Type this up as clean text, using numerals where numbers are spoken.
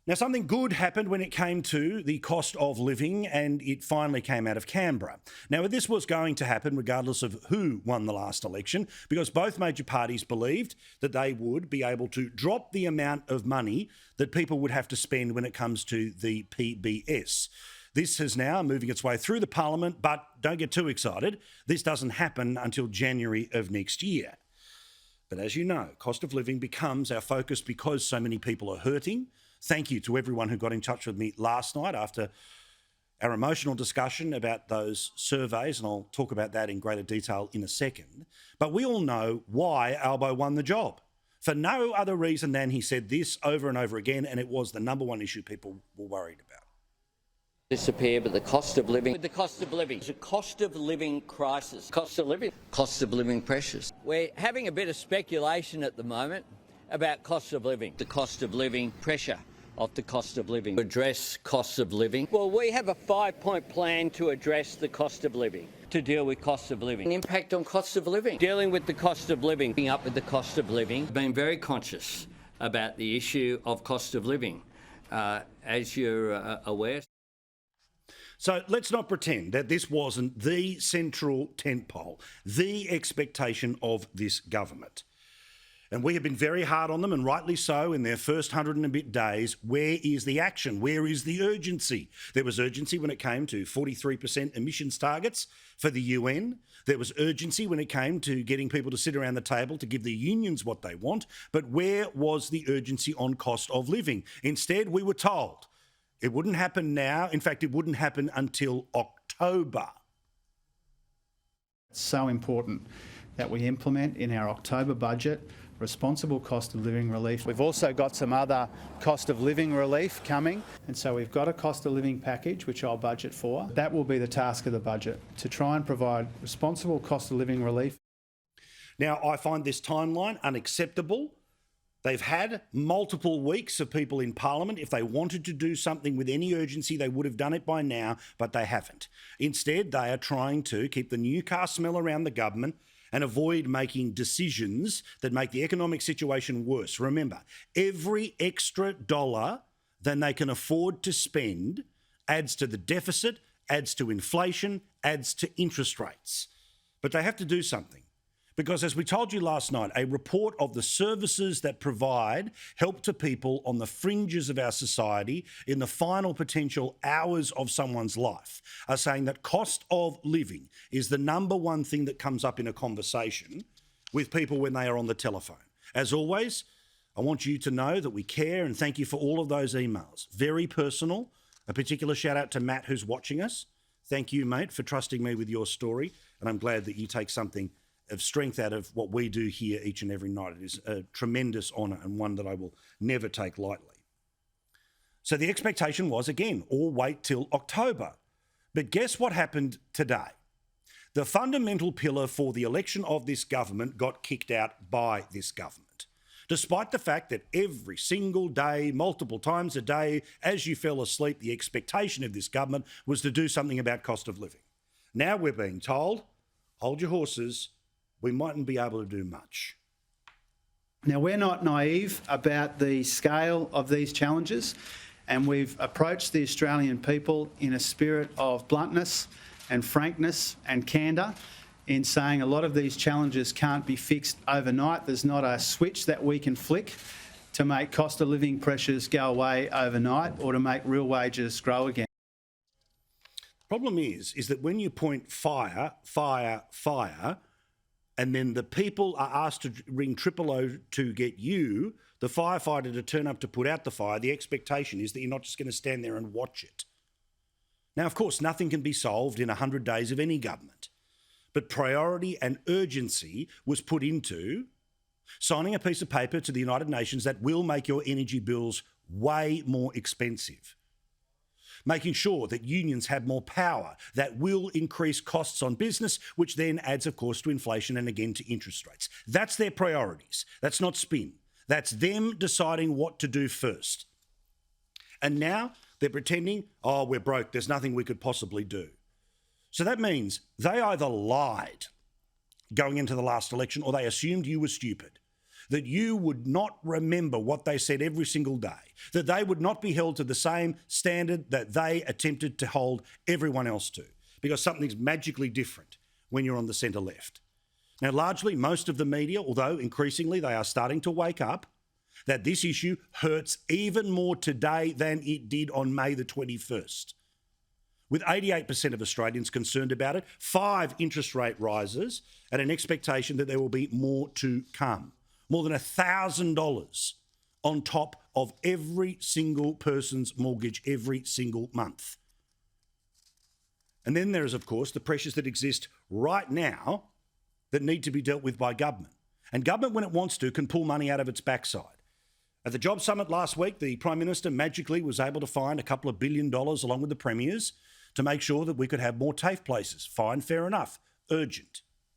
Now, something good happened when it came to the cost of living, and it finally came out of Canberra. Now, this was going to happen regardless of who won the last election, because both major parties believed that they would be able to drop the amount of money that people would have to spend when it comes to the PBS. This is now moving its way through the parliament, but don't get too excited. This doesn't happen until January of next year. But as you know, cost of living becomes our focus because so many people are hurting. Thank you to everyone who got in touch with me last night after our emotional discussion about those surveys, and I'll talk about that in greater detail in a second. But we all know why Albo won the job. For no other reason than he said this over and over again, and it was the number one issue people were worried about. Disappear, but the cost of living. The cost of living. It's a cost of living crisis. Cost of living. Cost of living pressures. We're having a bit of speculation at the moment about cost of living. The cost of living pressure of the cost of living. Address costs of living. Well, we have a 5-point plan to address the cost of living, to deal with cost of living. An impact on cost of living. Dealing with the cost of living, being up with the cost of living. Been very conscious about the issue of cost of living, as you're aware. So let's not pretend that this wasn't the central tentpole, the expectation of this government. And we have been very hard on them, and rightly so, in their first 100 and a bit days. Where is the action? Where is the urgency? There was urgency when it came to 43% emissions targets for the UN. There was urgency when it came to getting people to sit around the table to give the unions what they want. But where was the urgency on cost of living? Instead, we were told it wouldn't happen now. In fact, it wouldn't happen until October. It's so important that we implement in our October budget responsible cost of living relief. We've also got some other cost of living relief coming, and so we've got a cost of living package which I'll budget for. That will be the task of the budget, to try and provide responsible cost of living relief. Now, I find this timeline unacceptable. They've had multiple weeks of people in Parliament. If they wanted to do something with any urgency, they would have done it by now, but they haven't. Instead, they are trying to keep the new car smell around the government and avoid making decisions that make the economic situation worse. Remember, every extra dollar than they can afford to spend adds to the deficit, adds to inflation, adds to interest rates. But they have to do something. Because as we told you last night, a report of the services that provide help to people on the fringes of our society in the final potential hours of someone's life are saying that cost of living is the number one thing that comes up in a conversation with people when they are on the telephone. As always, I want you to know that we care and thank you for all of those emails. Very personal. A particular shout out to Matt who's watching us. Thank you, mate, for trusting me with your story. And I'm glad that you take something of strength out of what we do here each and every night. It is a tremendous honour and one that I will never take lightly. So the expectation was, again, all wait till October. But guess what happened today? The fundamental pillar for the election of this government got kicked out by this government, despite the fact that every single day, multiple times a day, as you fell asleep, the expectation of this government was to do something about cost of living. Now we're being told, hold your horses, we mightn't be able to do much. Now, we're not naive about the scale of these challenges, and we've approached the Australian people in a spirit of bluntness and frankness and candour in saying a lot of these challenges can't be fixed overnight. There's not a switch that we can flick to make cost of living pressures go away overnight or to make real wages grow again. The problem is that when you point fire, fire, fire, and then the people are asked to ring 000 to get you, the firefighter, to turn up to put out the fire, the expectation is that you're not just going to stand there and watch it. Now, of course, nothing can be solved in 100 days of any government, but priority and urgency was put into signing a piece of paper to the United Nations that will make your energy bills way more expensive. Making sure that unions have more power, that will increase costs on business, which then adds, of course, to inflation and again to interest rates. That's their priorities. That's not spin. That's them deciding what to do first. And now they're pretending, oh, we're broke, there's nothing we could possibly do. So that means they either lied going into the last election or they assumed you were stupid. that you would not remember what they said every single day, that they would not be held to the same standard that they attempted to hold everyone else to, because something's magically different when you're on the centre left. Now, largely, most of the media, although increasingly they are starting to wake up, that this issue hurts even more today than it did on May the 21st. With 88% of Australians concerned about it, 5 interest rate rises and an expectation that there will be more to come. More than $1,000 on top of every single person's mortgage every single month. And then there is, of course, the pressures that exist right now that need to be dealt with by government. And government, when it wants to, can pull money out of its backside. At the Job Summit last week, the Prime Minister magically was able to find a couple of $1 billion along with the Premiers to make sure that we could have more TAFE places. Fine, fair enough, urgent.